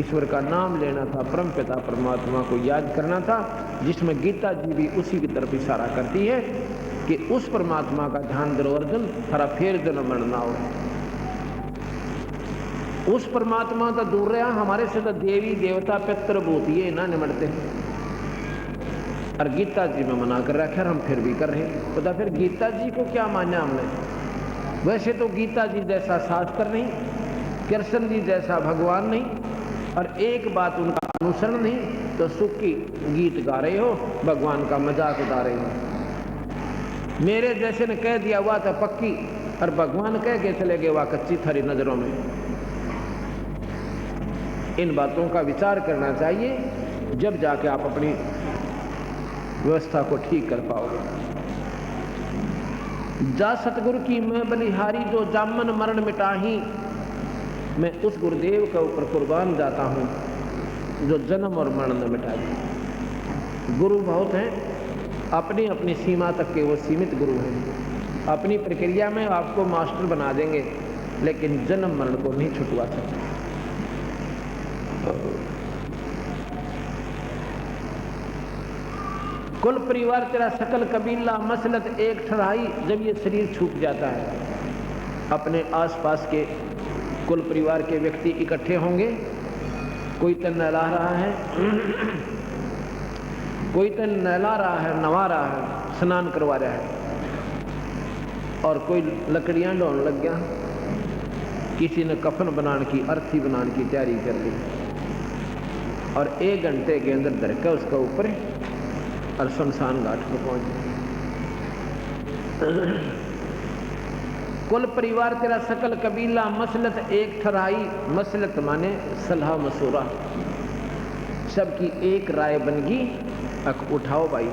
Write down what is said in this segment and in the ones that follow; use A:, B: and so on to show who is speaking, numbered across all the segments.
A: ईश्वर का नाम लेना था, परम पिता परमात्मा को याद करना था, जिसमें गीता जी भी उसी की तरफ इशारा करती है कि उस परमात्मा का ध्यान करो अर्जुन, थारा फेर जन्म मरना हो। उस परमात्मा तो दूर रहा, हमारे से तो देवी देवता पितृ भूत ये ना निमटते हैं। और गीता जी में मना कर रखा, हम फिर भी कर रहे हैं। पता फिर गीता जी को क्या माना हमने? वैसे तो गीता जी जैसा शास्त्र नहीं, कृष्ण जी जैसा भगवान नहीं, और एक बात उनका अनुसरण नहीं, तो सुख की गीत गा रहे हो, भगवान का मजाक उड़ा रहे हो। मेरे जैसे ने कह दिया हुआ था पक्की, और भगवान कह के चले गए वह कच्ची थारी नजरों में। इन बातों का विचार करना चाहिए, जब जाके आप अपनी व्यवस्था को ठीक कर पाओगे। जा सतगुरु की मैं बलिहारी, जो जामन मरण मिटाही। मैं उस गुरुदेव के ऊपर कुर्बान जाता हूं जो जन्म और मरण न मिटाए। गुरु बहुत हैं, अपनी अपनी सीमा तक के वो सीमित गुरु हैं। अपनी प्रक्रिया में आपको मास्टर बना देंगे, लेकिन जन्म मरण को नहीं छुटवा सकते। कुल परिवार तेरा सकल कबीला, मसलत एक ठहराई। जब ये शरीर छूट जाता है, अपने आसपास के कुल परिवार के व्यक्ति इकट्ठे होंगे। कोई तो नहला रहा है, कोई तो नहला रहा है, नवा रहा है, स्नान करवा रहा है, और कोई लकड़ियां ढोने लग गया। किसी ने कफन बनाने की, अर्थी बनाने की तैयारी कर ली, और 1 घंटे के अंदर धर के उसका ऊपर और शमशान घाट पर पहुंच गए। कुल परिवार तेरा सकल कबीला, मसलत एक ठहराई। मसलत माने सलाह मशूरा, सबकी एक राय बनगी। अक उठाओ भाई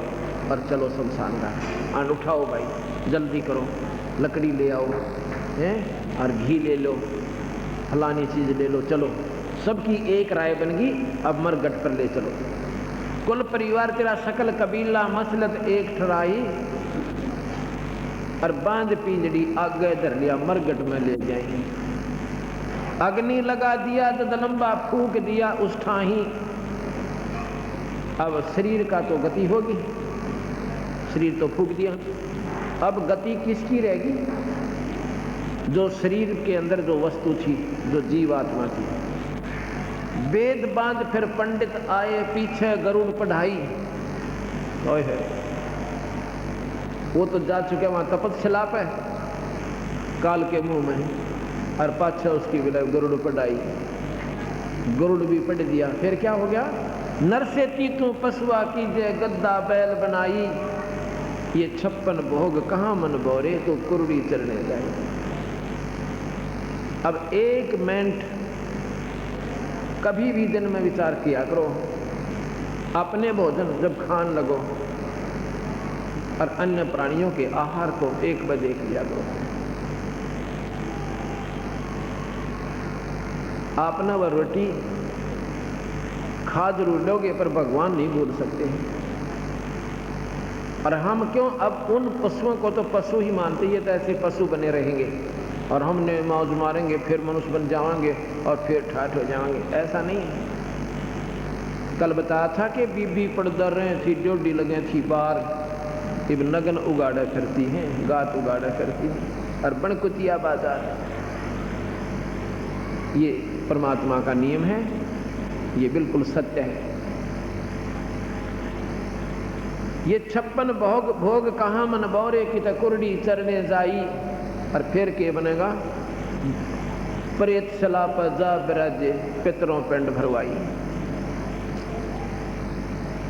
A: और चलो शमशान घाट। आन उठाओ भाई, जल्दी करो, लकड़ी ले आओ हैं, और घी ले लो, फलानी चीज ले लो, चलो। सबकी एक राय बनगी, अब मरगट पर ले चलो। कुल परिवार तेरा सकल कबीला, मसलत एक ठहराई। और बांध पिंजड़ी आगे धर लिया, मरगट में ले जाएंगे। अग्नि लगा दिया तो दलंबा फूक दिया उस ठाही। अब शरीर का तो गति होगी, शरीर तो फूक दिया, अब गति किसकी रहेगी? जो शरीर के अंदर जो वस्तु थी, जो जीवात्मा थी। वेद बांध फिर पंडित आए, पीछे गरुड़ पढ़ाई। ओए है, वो तो जा चुके वहां तपस्या पे काल के मुंह में, और पाछा उसकी विलय गरुड़ पढ़ाई। गरुड़ भी पढ़ दिया। फिर क्या हो गया? नर से तीतू पशुआ कीजे, गद्दा बैल बनाई। ये 56 भोग कहाँ मन बोरे, तो कुरुड़ी चरने जाए। अब 1 मिनट कभी भी दिन में विचार किया करो, अपने भोजन जब खान लगो और अन्य प्राणियों के आहार को एक बार देख लिया करो। आपने वह रोटी खा जरूर लोगे, पर भगवान नहीं भूल सकते हैं। और हम क्यों अब उन पशुओं को तो पशु ही मानते, ये तो ऐसे पशु बने रहेंगे और हमने मौज मारेंगे, फिर मनुष्य बन जाएंगे और फिर ठाठ हो जाएंगे। ऐसा नहीं है। कल बताया था कि बीबी पड़दर रहे थी, जोड़ी लगे थी बार, इब नगन उगाड़े फिरती हैं, गात उगाड़े फिरती हैं, और बनकुतिया बाजार। ये परमात्मा का नियम है, ये बिल्कुल सत्य है। ये 56 भोग कहाँ मन बौरे की तकुरड़ी चरने जाई। और फिर के बनेगा? प्रेत सला पर जा बिराजे, पितरों पिंड भरवाई।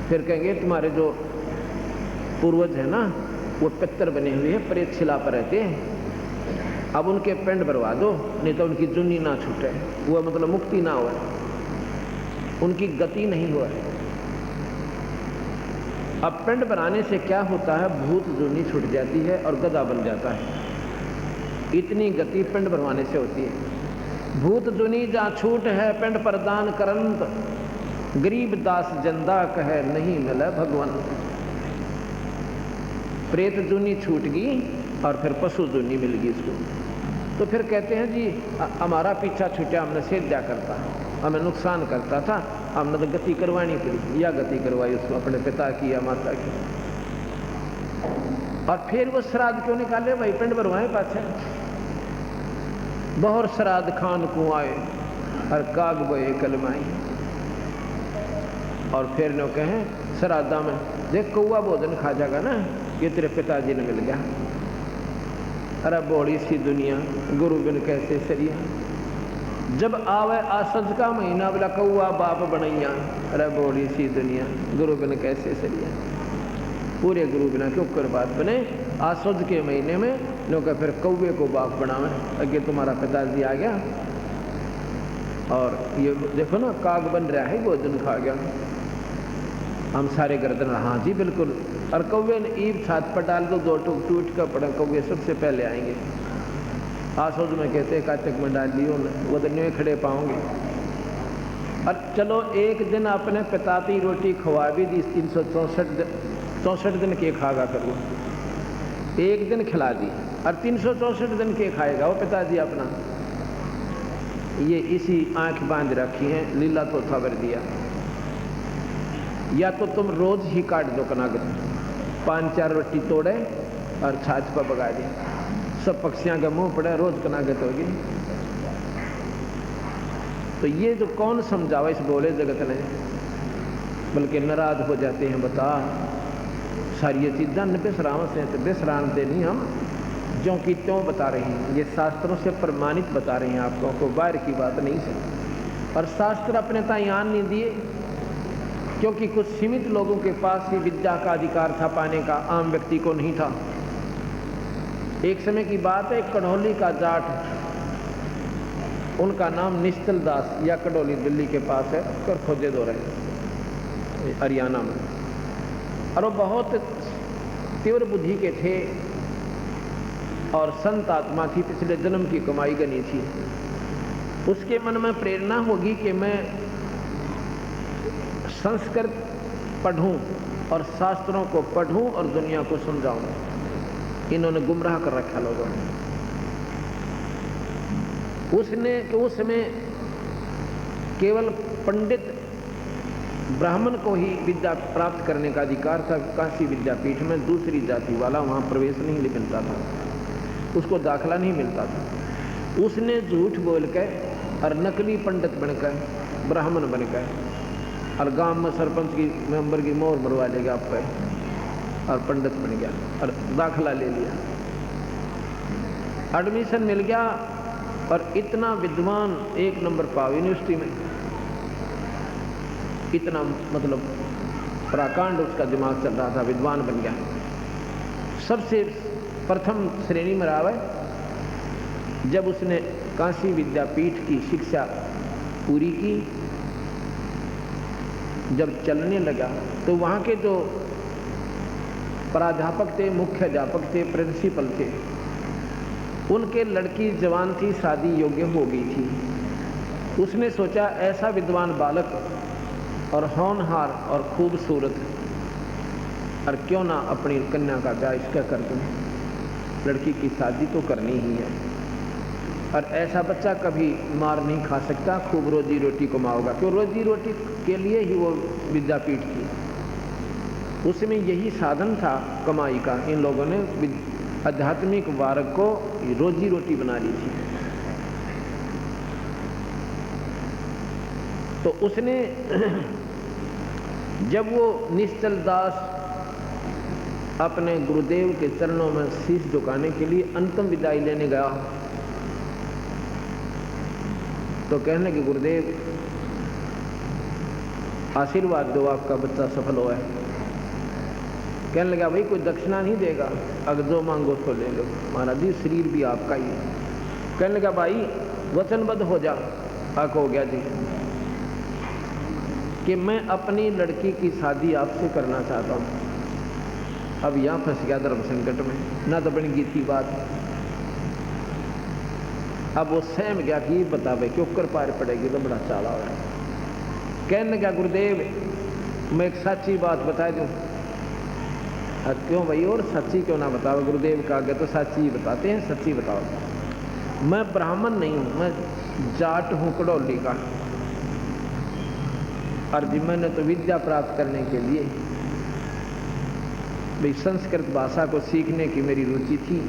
A: फिर कहेंगे तुम्हारे जो पूर्वज है ना, वो पितर बने हुए हैं, प्रेत शिला पर रहते हैं, अब उनके पिंड भरवा दो, नहीं तो उनकी जुनी ना छूटे, वो मतलब मुक्ति ना हो, उनकी गति नहीं हो। अब पिंड बनाने से क्या होता है? भूत जुनी छूट जाती है और गधा बन जाता है। इतनी गति पिंड भरवाने से होती है। भूत जुनी जहाँ छूट है, पिंड प्रदान करंत, गरीब दास जंदा कहे नहीं मिले भगवान। प्रेत जुनी छूट गई और फिर पशु जुनी मिल गई इसको। तो फिर कहते हैं जी हमारा पीछा छूटा, हमने सेद्या करता है। हमें नुकसान करता था, हमने तो गति करवानी पड़ी, या गति करवाई उसको अपने पिता की या माता की। और फिर वो श्राद्ध क्यों निकाले भाई, पिंड भरवाए पाछे। बहुत श्राद्ध खान को आए और काग बोए कलमाई। और फिर नो कहें श्राद्धा में देख कौआ भोजन खा जाएगा ना, ये तेरे पिताजी ने मिल गया। अरे बड़ी सी दुनिया, गुरु बिन कैसे सरिया। जब आवे आसज का महीना, बोला कौआ बाप बनैया। अरे बड़ी सी दुनिया, गुरु बिन कैसे सरिया। पूरे गुरु बिना क्यों कर बात बने। आसज के महीने में नो का फिर कौवे को बाप बनावे। अगे तुम्हारा पिताजी आ गया और ये देखो ना काग बन रहा है, भोजन खा गया। हम सारे गर्दन, हाँ जी बिल्कुल। और कौवे ने ईब छात पर डाल दो, 2 टूक टूट कर पड़ा, कौवे सबसे पहले आएंगे। आसोज में कहते काचक में डाल दियो, वो तो नहीं खड़े पाओगे। और चलो एक दिन अपने पिता की रोटी खवा भी दी, 364 दिन के खागा करो, एक दिन खिला दी और 364 दिन के खाएगा वो पिताजी अपना। ये इसी आंख बांध रखी है, लीला तो खबर दिया। या तो तुम रोज ही काट दो कनागत, 5-4 रोटी तोड़े और छाछ पर बगा दी, सब पक्षियां का मुंह पड़े, रोज कनागत होगी। तो ये जो कौन समझावा इस बोले जगत ने, बल्कि नाराज हो जाते हैं। बता सारी ये चीज़ा न बिसराव से, तो बिसरानते नहीं हम, जो कि त्यों बता रहे हैं। ये शास्त्रों से प्रमाणित बता रहे हैं आपको, को बाहर की बात नहीं है। और शास्त्र अपने तायान नहीं दिए, क्योंकि कुछ सीमित लोगों के पास ही विद्या का अधिकार था पाने का, आम व्यक्ति को नहीं था। एक समय की बात है, कढ़ौली का जाट, उनका नाम निश्चल दास, या कढ़ौली दिल्ली के पास है, कर खोजे दो रहे हरियाणा में। और वो बहुत तीव्र बुद्धि के थे और संत आत्मा थी, पिछले जन्म की कमाई गनी थी। उसके मन में प्रेरणा होगी कि मैं संस्कृत पढ़ूं और शास्त्रों को पढ़ूं और दुनिया को समझाऊं। इन्होंने गुमराह कर रखा लोगों ने। उसने तो उसमें केवल पंडित ब्राह्मण को ही विद्या प्राप्त करने का अधिकार था। काशी विद्यापीठ में दूसरी जाति वाला वहाँ प्रवेश नहीं मिलता था, उसको दाखला नहीं मिलता था। उसने झूठ बोल कर और नकली पंडित बनकर, ब्राह्मण बनकर, और गांव में सरपंच की मेंबर की मोहर मरवा लेगा आप पे, और पंडित बन गया और दाखला ले लिया, एडमिशन मिल गया। और इतना विद्वान, 1 नंबर पाव यूनिवर्सिटी में, इतना मतलब प्राकांड उसका दिमाग चल रहा था, विद्वान बन गया। सबसे प्रथम श्रेणी में रहा है। जब उसने काशी विद्यापीठ की शिक्षा पूरी की, जब चलने लगा तो वहाँ के जो प्राध्यापक थे, मुख्य अध्यापक थे, प्रिंसिपल थे, उनके लड़की जवान थी, शादी योग्य हो गई थी। उसने सोचा ऐसा विद्वान बालक और होनहार और खूबसूरत, और क्यों ना अपनी कन्या का ब्याह इसका कर दूं, लड़की की शादी तो करनी ही है। और ऐसा बच्चा कभी मार नहीं खा सकता, खूब रोजी रोटी कमाओगा, क्यों रोजी रोटी के लिए ही वो विद्यापीठ की, उसमें यही साधन था कमाई का। इन लोगों ने आध्यात्मिक वर्ग को रोजी रोटी बना ली थी। तो उसने जब वो निश्चल दास अपने गुरुदेव के चरणों में शीश झुकाने के लिए अंतिम विदाई लेने गया, तो कहने लगे गुरुदेव आशीर्वाद दो, आपका बच्चा सफल हुआ है। कहने लगा भाई कोई दक्षिणा नहीं देगा, अगर जो मांगो तो ले लो, महाराज जी शरीर भी आपका ही है। कहने लगा भाई वचनबद्ध हो जा। हक हो गया जी कि मैं अपनी लड़की की शादी आपसे करना चाहता हूँ। अब यहाँ फंस गया धर्म संकट में, ना तो बन गई थी बात। अब वो सहम गया कि बता भाई क्यों कर पार पड़ेगी, तो बड़ा चाला हो रहा है। कहने लगा गुरुदेव मैं एक सच्ची बात बता दूं। क्यों भाई, और सच्ची क्यों ना बताओ, गुरुदेव का आगे तो सच्ची ही बताते हैं, सच्ची बताओ। मैं ब्राह्मण नहीं हूँ, मैं जाट हूँ कढ़ौली का, और जी मैंने तो विद्या प्राप्त करने के लिए भाई संस्कृत भाषा को सीखने की मेरी रुचि थी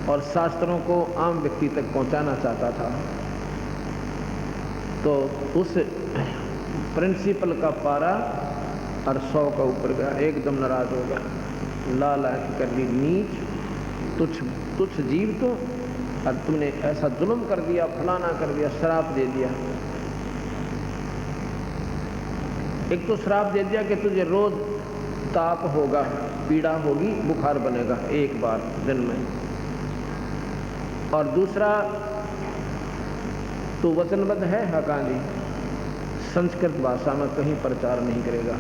A: और शास्त्रों को आम व्यक्ति तक पहुंचाना चाहता था। तो उस प्रिंसिपल का पारा और 100 का ऊपर गया, एकदम नाराज हो गया, लाल आंख कर दी, नीच तुच्छ जीव तो, और तुमने ऐसा जुल्म कर दिया, फलाना कर दिया, श्राप दे दिया। एक तो श्राप दे दिया कि तुझे रोज ताप होगा, पीड़ा होगी, बुखार बनेगा एक बार दिन में, और दूसरा तो वचनबद्ध है हकानी संस्कृत भाषा में कहीं प्रचार नहीं करेगा।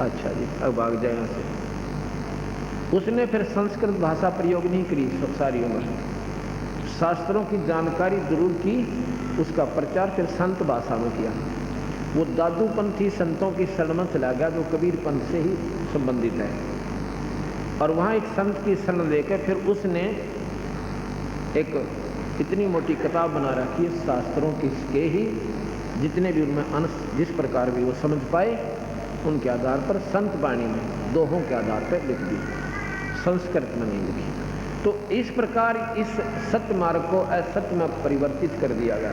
A: अच्छा जी, अब भाग जाए यहाँ से। उसने फिर संस्कृत भाषा प्रयोग नहीं करी सारी उम्र, शास्त्रों की जानकारी जरूर की, उसका प्रचार फिर संत भाषा में किया। वो दादूपंथी संतों की शरण में चला गया जो कबीर पंथ से ही संबंधित है, और वहाँ एक संत की शरण लेकर फिर उसने एक इतनी मोटी किताब बना रखी है शास्त्रों के ही जितने भी उनमें अंश जिस प्रकार भी वो समझ पाए उनके आधार पर संत वाणी में दोहों के आधार पर लिख दी, संस्कृत में नहीं लिखी। तो इस प्रकार इस सत्य मार्ग को असत्य में परिवर्तित कर दिया गया।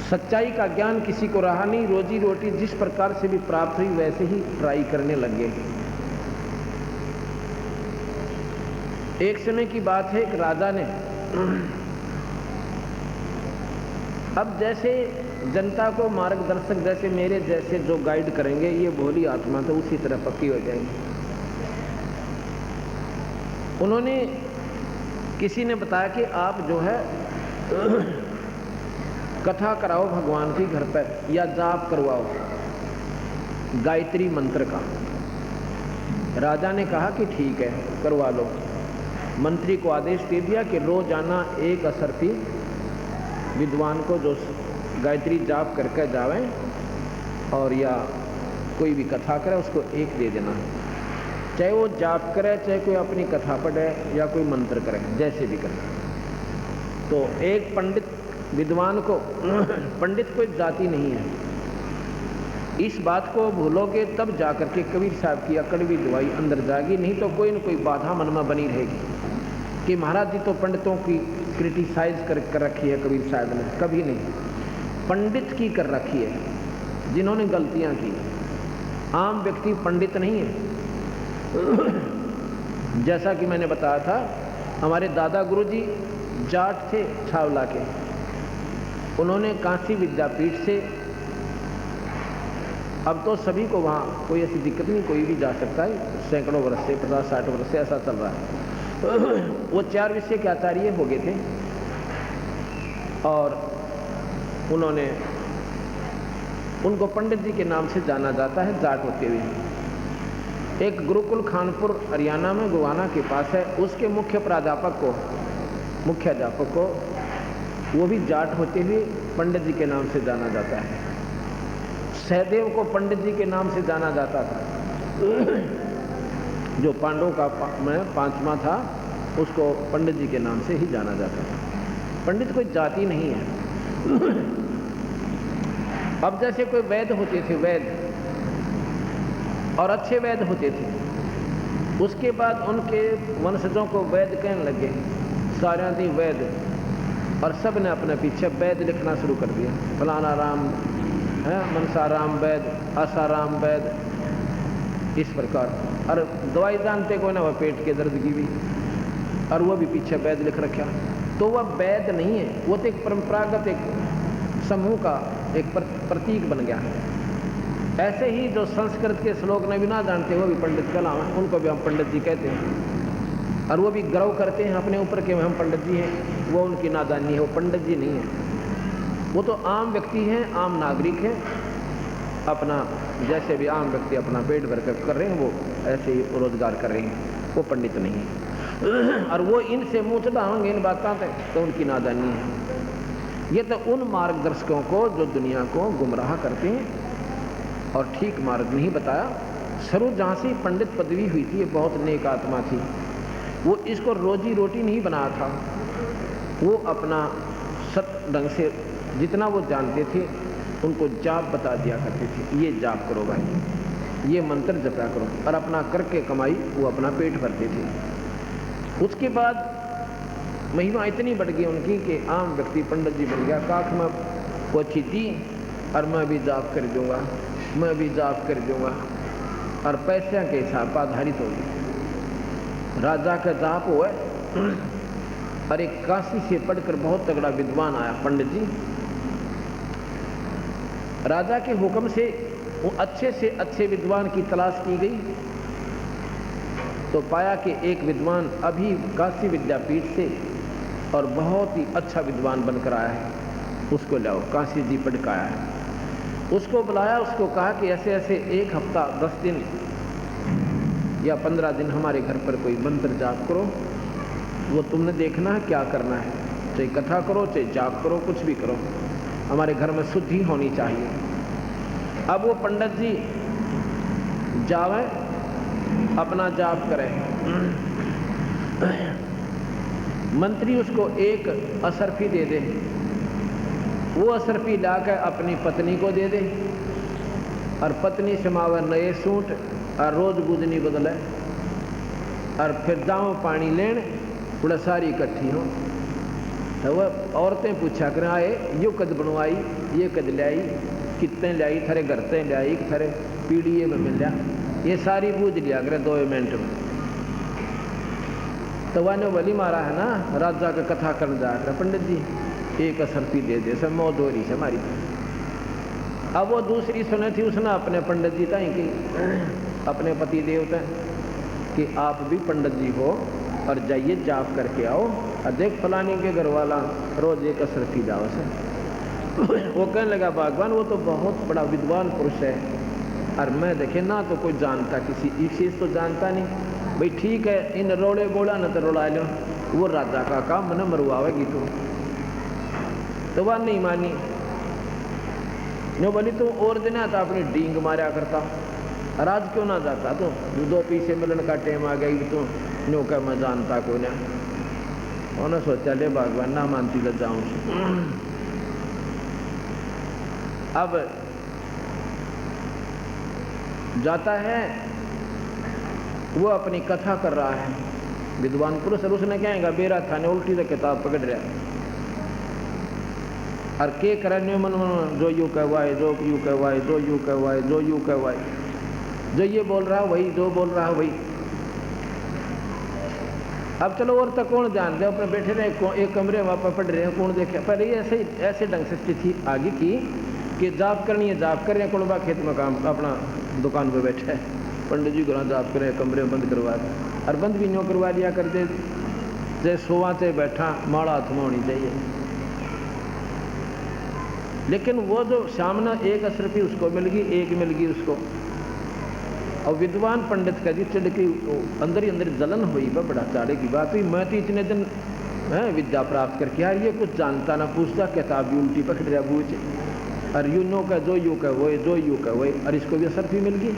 A: सच्चाई का ज्ञान किसी को रहा नहीं, रोजी रोटी जिस प्रकार से भी प्राप्त हुई वैसे ही ट्राई करने लग गए। एक समय की बात है, एक राजा ने अब जैसे जनता को मार्गदर्शक जैसे मेरे जैसे जो गाइड करेंगे ये भोली आत्मा तो उसी तरह पक्की हो जाएगी। उन्होंने किसी ने बताया कि आप जो है कथा कराओ भगवान की घर पर या जाप करवाओ गायत्री मंत्र का। राजा ने कहा कि ठीक है करवा लो। मंत्री को आदेश दे दिया कि रोजाना एक असरफी विद्वान को जो गायत्री जाप करके जावे और या कोई भी कथा करे उसको एक दे देना, चाहे वो जाप करे चाहे कोई अपनी कथा पढ़े या कोई मंत्र करे, जैसे भी करे। तो एक पंडित विद्वान को पंडित कोई जाति नहीं है, इस बात को भूलोगे तब जाकर के कबीर साहब की कड़वी दवाई अंदर जाएगी, नहीं तो कोई न कोई बाधा मन में बनी रहेगी कि महाराज जी तो पंडितों की क्रिटिसाइज कर रखी है कबीर साहब ने। कभी नहीं, पंडित की कर रखी है जिन्होंने गलतियां की, आम व्यक्ति पंडित नहीं है। जैसा कि मैंने बताया था हमारे दादा गुरुजी जाट थे छावला के, उन्होंने काशी विद्यापीठ से, अब तो सभी को वहाँ कोई ऐसी दिक्कत नहीं, कोई भी जा सकता है, सैकड़ों वर्ष से 50-60 वर्ष से ऐसा चल रहा है। वो 4 विषय के आचार्य हो गए थे और उन्होंने उनको पंडित जी के नाम से जाना जाता है जाट होते हुए। एक गुरुकुल खानपुर हरियाणा में गोवाना के पास है, उसके मुख्य अध्यापक को वो भी जाट होते हुए पंडित जी के नाम से जाना जाता है। सहदेव को पंडित जी के नाम से जाना जाता था, जो पांडवों का मैं 5वां था उसको पंडित जी के नाम से ही जाना जाता था। पंडित कोई जाति नहीं है। अब जैसे कोई वैद्य होते थे, वैद्य और अच्छे वैद्य होते थे, उसके बाद उनके वंशजों को वैद्य कहने लगे, सारे दी वैद्य, और सब ने अपने पीछे वैद्य लिखना शुरू कर दिया। फलाना राम है, मनसाराम वैद्य, आसाराम वैद्य, इस प्रकार। और दवाई जानते कोई ना, वह पेट के दर्द की भी, और वो भी पीछे वैद्य लिख रखा। तो वह वैद्य नहीं है, वो तो एक परंपरागत एक समूह का एक प्रतीक बन गया। ऐसे ही जो संस्कृत के श्लोक ने भी ना जानते वो भी पंडित कहलावे, उनको भी हम पंडित जी कहते हैं, और वो भी गर्व करते हैं अपने ऊपर कि हम पंडित जी हैं। वो उनकी नादानी है, वो पंडित जी नहीं है, वो तो आम व्यक्ति हैं, आम नागरिक हैं, अपना जैसे भी आम व्यक्ति अपना पेट भर कर रहे हैं वो ऐसे ही रोजगार कर रहे हैं, वो पंडित नहीं है। और वो इनसे मुँह चढ़ाएंगे इन बातों पे तो उनकी नादानी है। ये तो उन मार्गदर्शकों को जो दुनिया को गुमराह करते हैं और ठीक मार्ग नहीं बताया। सरू जहाँ से पंडित पदवी हुई थी, ये बहुत नेक आत्मा थी, वो इसको रोजी रोटी नहीं बनाया था, वो अपना सत ढंग से जितना वो जानते थे उनको जाप बता दिया करते थे, ये जाप करो भाई, ये मंत्र जपा करो, और अपना करके कमाई वो अपना पेट भरते थे। उसके बाद महिमा इतनी बढ़ गई उनकी कि आम व्यक्ति पंडित जी बन गया, काख में पोछी दी और मैं भी जाप कर दूंगा, मैं भी जाप कर दूंगा, और पैसे के हिसाब पर आधारित हो गई। राजा का जाप हुआ और एक काशी से पढ़कर बहुत तगड़ा विद्वान आया पंडित जी। राजा के हुक्म से वो अच्छे से अच्छे विद्वान की तलाश की गई, तो पाया कि एक विद्वान अभी काशी विद्यापीठ से और बहुत ही अच्छा विद्वान बनकर आया है, उसको लाओ, काशी जी पढ़ कर आया है। उसको बुलाया, उसको कहा कि ऐसे ऐसे एक हफ्ता 10 दिन या 15 दिन हमारे घर पर कोई मंत्र जाप करो, वो तुमने देखना है क्या करना है, चाहे कथा करो चाहे जाप करो, कुछ भी करो, हमारे घर में शुद्धि होनी चाहिए। अब वो पंडित जी जावे, अपना जाप करें, मंत्री उसको एक असरफी दे दे, वो असरफी लाकर अपनी पत्नी को दे दे, और पत्नी समावे नए सूट और रोज बुदनी बदले, और फिर जाओ पानी लेन, बड़ा सारी इकट्ठी हो। तो वह औरतें पूछा कर आए, यो कद बनवाई, ये कद लाई, कितने लाई, थारे घर से लाई, थारे पीढ़ी में मिल लिया, ये सारी बूझ लिया करे 2 मिनट में। तो वह ने बली मारा है ना, राजा का कथा कर जा कर पंडित जी एक असरफी दे दे, सब मौत हो रही से हमारी। अब वो दूसरी सुने थी, उसने अपने पंडित जी ताई की, अपने पति देवता कि आप भी पंडित जी हो और जाइए जाप करके आओ, और देख फलानी के घर वाला रोज एक असरफी जाओ से। वो कहने लगा भगवान वो तो बहुत बड़ा विद्वान पुरुष है, और मैं देखे ना तो कोई जानता, किसी एक चीज़ तो जानता नहीं, भाई ठीक है इन रोड़े बोला न तो रोड़ा लो, वो राजा का काम मन मरवावेगी तो वह नहीं मानी। नो बोली तू और दिन आता अपनी डींग मारा करता, राज क्यों ना जाता, तो 2 पैसे मिलन का टाइम आ गई, तो नो क्या मैं जानता को ना, उन्होंने सोचा ले भगवान ना मानती तो जाऊं। अब जाता है, वो अपनी कथा कर रहा है, विद्वान पुरुष, और उसने कहेगा बेरा थाने उल्टी से किताब पकड़ रहा, और के करने मन मन जो यू कहवाए, जो यू कहवाए, जो यू कहवाए, जो यू कहवाए, जो ये बोल रहा वही, जो बोल रहा वही। अब चलो और तक कौन जान दे, अपने बैठे रहे एक कमरे में पढ़ रहे हैं, कौन देखे। पहले ये ऐसे ढंग से स्थिति आगे की कि जाप करनी है, जाप कर रहे हैं, कुलबा खेत में काम अपना दुकान पे बैठा है, पंडित जी घर जाप कर रहे हैं, कमरे बंद करवा दे, और बंद भी न्यों करवा दिया करते, जैसे सोवा से बैठा माड़ा हाथ में होनी चाहिए। लेकिन वो जो सामने एक असरफी उसको मिल गई, एक मिल गई उसको, और विद्वान पंडित का जी चढ़ के अंदर ही अंदर जलन हुई, वह बड़ा चाड़े की बात हुई, मैं तो इतने दिन विद्या प्राप्त करके यार ये कुछ जानता ना पूछता, किताब भी उल्टी पकड़ रहा बूझ, और यू नो का जो यू का वो, जो यू का वो, और इसको भी असरफी मिल गई।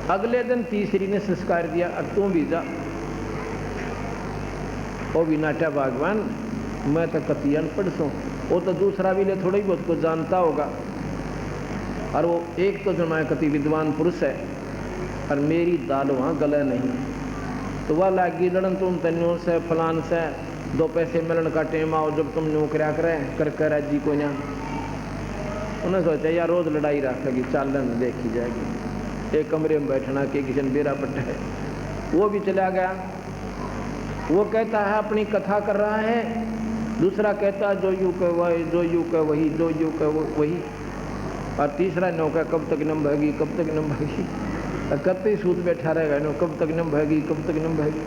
A: अगले दिन तीसरी ने संस्कार दिया, अब तू भी जा, ओ भी नाटा भगवान मैं तो कति अनपढ़ सो, वो तो दूसरा भी ले थोड़ा ही बहुत कुछ जानता होगा, और वो एक तो जो मैं कति विद्वान पुरुष है, और मेरी दाल वहाँ गले नहीं, तो वह लागी लड़न तुम तन्यों से फलान से 2 पैसे मिलन का टेम आओ, जब तुम नौकरिया करें कर कर जी को ना, उन्हें सोचा यार रोज लड़ाई रखेगी, चालन देखी जाएगी, एक कमरे में बैठना के किशन बेरा पट्टा है। वो भी चला गया, वो कहता है अपनी कथा कर रहा है, दूसरा कहता है जो यू का वही, जो यू का वही, जो यू का वही, और तीसरा नौका कब तक नम बहेगी, कब तक नम बहेगी, कब तक सूद बैठा रहेगा नो, कब तक नम बहेगी, कब तक नम बहेगी,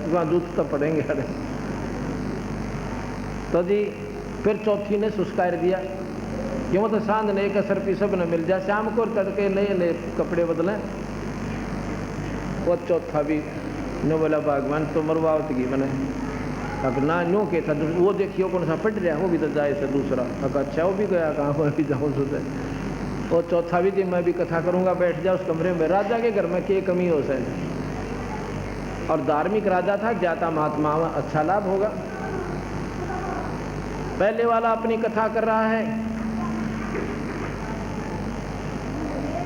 A: वहाँ दूध तो पड़ेंगे। अरे तो जी फिर चौथी ने सुस्कार दिया, क्यों तो सांझ ने एक असरफी सब ने मिल जाए, शाम को तड़के नए नए कपड़े बदलें। वो चौथा भी न बोला भगवान तो मरवावत की मैंने, अब ना नो के था वो देखियो कौन सा पट रहा, वो भी तो जाए से दूसरा, अगर अच्छा वो भी गया कहाँ, मैं भी जाऊँ सोचे। और चौथा भी जी मैं भी कथा करूँगा, बैठ जाओ उस कमरे में, राजा के घर में क्या कमी हो सके, और धार्मिक राजा था, ज्ञाता महात्मा, अच्छा लाभ होगा। पहले वाला अपनी कथा कर रहा है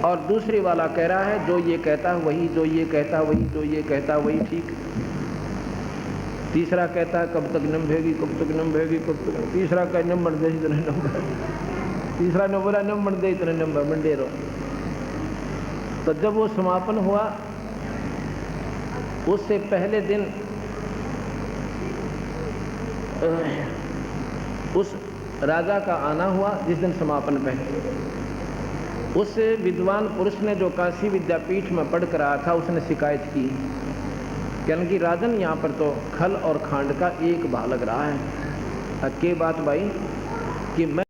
A: और दूसरे वाला कह रहा है जो ये कहता वही, जो ये कहता वही, जो ये कहता वही ठीक। तीसरा कहता है कब तक नंभेगी, कब तक नंभेगी, कब तक। तीसरा कह नंबर दे इतने नंबर, तीसरा ने बोला नंबर दे इतने नंबर मंडे रहो। तो जब वो समापन हुआ उससे पहले दिन उस राजा का आना हुआ जिस दिन समापन पहले। उस विद्वान पुरुष ने जो काशी विद्यापीठ में पढ़ कर आया था उसने शिकायत की कि राजन यहाँ पर तो खल और खांड का एक भाव लग रहा है। के बात भाई कि मैं